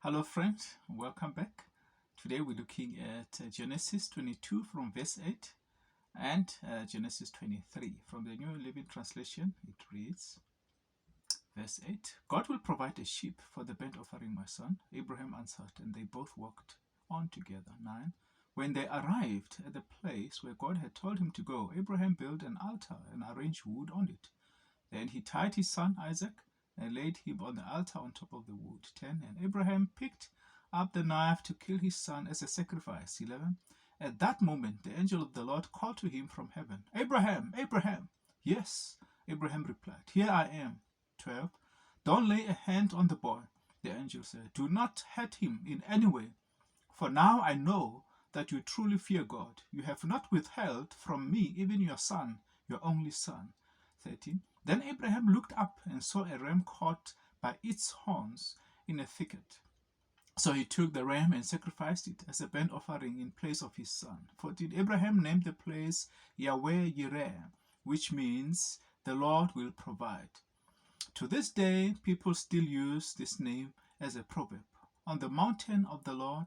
Hello, friends. Welcome back. Today we're looking at Genesis 22 from verse 8 and Genesis 23 from the New Living Translation. It reads, verse 8, God will provide a sheep for the burnt offering, my son. Abraham answered, and they both walked on together. 9. When they arrived at the place where God had told him to go, Abraham built an altar and arranged wood on it. Then he tied his son Isaac and laid him on the altar on top of the wood. 10. And Abraham picked up the knife to kill his son as a sacrifice. 11. At that moment, the angel of the Lord called to him from heaven, Abraham, Abraham. Yes, Abraham replied, here I am. 12. Don't lay a hand on the boy, the angel said. Do not hurt him in any way. For now I know that you truly fear God. You have not withheld from me even your son, your only son. 13. Then Abraham looked up and saw a ram caught by its horns in a thicket. So he took the ram and sacrificed it as a burnt offering in place of his son. 14. Abraham named the place Yahweh Yireh, which means the Lord will provide. To this day, people still use this name as a proverb. On the mountain of the Lord,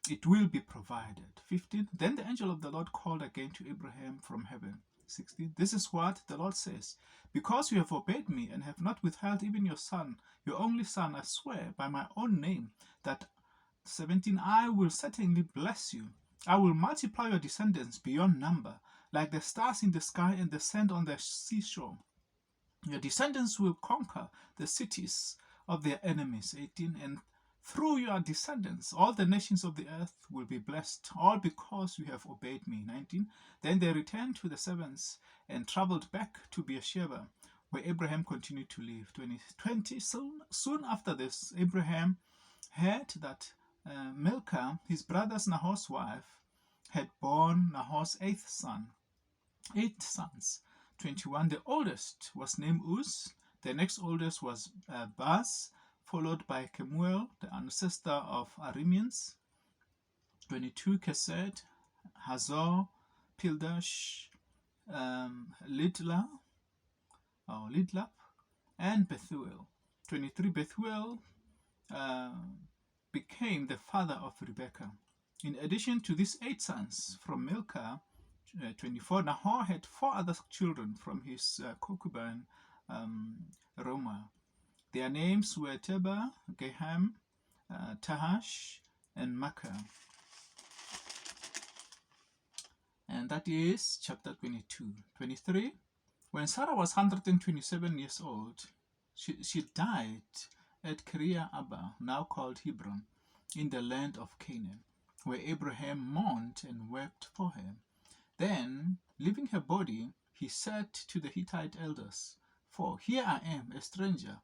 it will be provided. 15. Then the angel of the Lord called again to Abraham from heaven. 16. This is what the Lord says. Because you have obeyed me and have not withheld even your son, your only son, I swear by my own name that 17. I will certainly bless you. I will multiply your descendants beyond number, like the stars in the sky and the sand on the seashore. Your descendants will conquer the cities of their enemies. 18. And through your descendants, all the nations of the earth will be blessed, all because you have obeyed me. 19. Then they returned to the servants and traveled back to Beersheba, where Abraham continued to live. 20. Soon after this, Abraham heard that Milcah, his brother Nahor's wife, had borne Nahor's eight sons. 21. The oldest was named Uz. The next oldest was Baz, followed by Kemuel, the ancestor of Arameans. 22. Kesed, Hazor, Pildash, Lidlap, and Bethuel. 23. Bethuel became the father of Rebekah. In addition to these 8 sons from Milcah, 24. Nahor had 4 other children from his concubine Reumah. Their names were Teba, Gaham, Tahash, and Makkah. And that is chapter 22. 23. When Sarah was 127 years old, she died at Kiriath Arba, now called Hebron, in the land of Canaan, where Abraham mourned and wept for her. Then, leaving her body, he said to the Hittite elders, For here I am, a stranger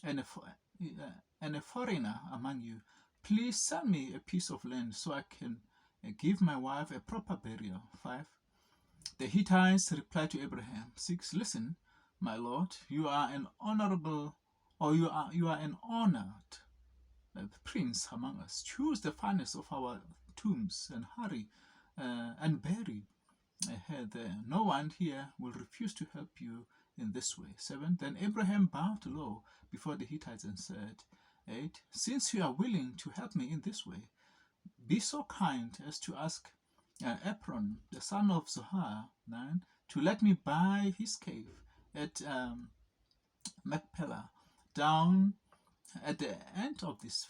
and a foreigner among you. Please send me a piece of land so I can give my wife a proper burial. 5. The Hittites replied to Abraham. 6. Listen, my lord, you are an honorable, or you are an honored prince among us. Choose the finest of our tombs and hurry and bury her there. No one here will refuse to help you in this way. 7. Then Abraham bowed low before the Hittites and said, 8. Since you are willing to help me in this way, be so kind as to ask Ephron, the son of Zohar, 9, to let me buy his cave at Machpelah. Down at the end of his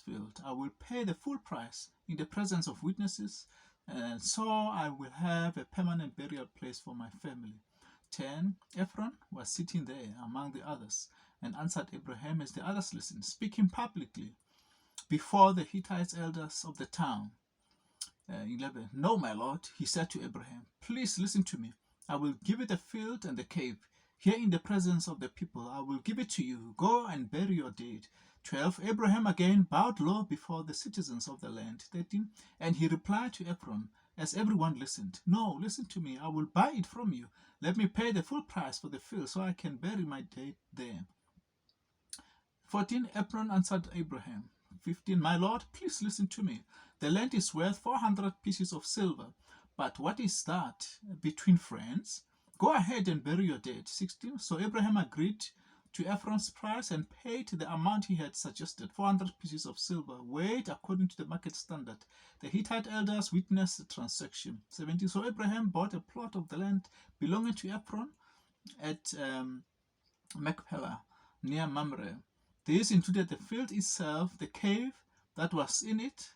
field, I will pay the full price in the presence of witnesses, and so I will have a permanent burial place for my family. 10. Ephron was sitting there among the others and answered Abraham as the others listened, speaking publicly before the Hittite elders of the town. 11. No, my lord, he said to Abraham, please listen to me. I will give you the field and the cave. Here in the presence of the people, I will give it to you. Go and bury your dead. 12. Abraham again bowed low before the citizens of the land. 13. And he replied to Ephron, as everyone listened, No, listen to me. I will buy it from you. Let me pay the full price for the field so I can bury my dead there. 14. Ephron answered Abraham. 15. My lord, please listen to me. The land is worth 400 pieces of silver. But what is that between friends? Go ahead and bury your dead. 16. So Abraham agreed to Ephron's price and paid the amount he had suggested, 400 pieces of silver, weighed according to the market standard. The Hittite elders witnessed the transaction. 17. So Abraham bought a plot of the land belonging to Ephron at Machpelah, near Mamre. This included the field itself, the cave that was in it,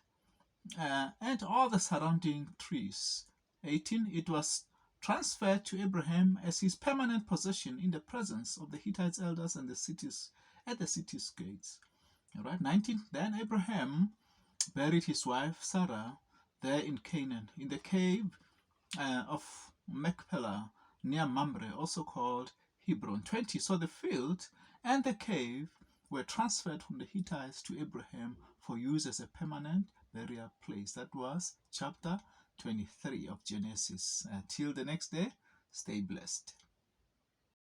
and all the surrounding trees. 18. It was transferred to Abraham as his permanent possession in the presence of the Hittite elders and the cities at the city's gates. All right. 19. Then Abraham buried his wife Sarah there in Canaan, in the cave of Machpelah near Mamre, also called Hebron. 20. So the field and the cave were transferred from the Hittites to Abraham for use as a permanent burial place. That was chapter 23 of Genesis. Till the next day, stay blessed.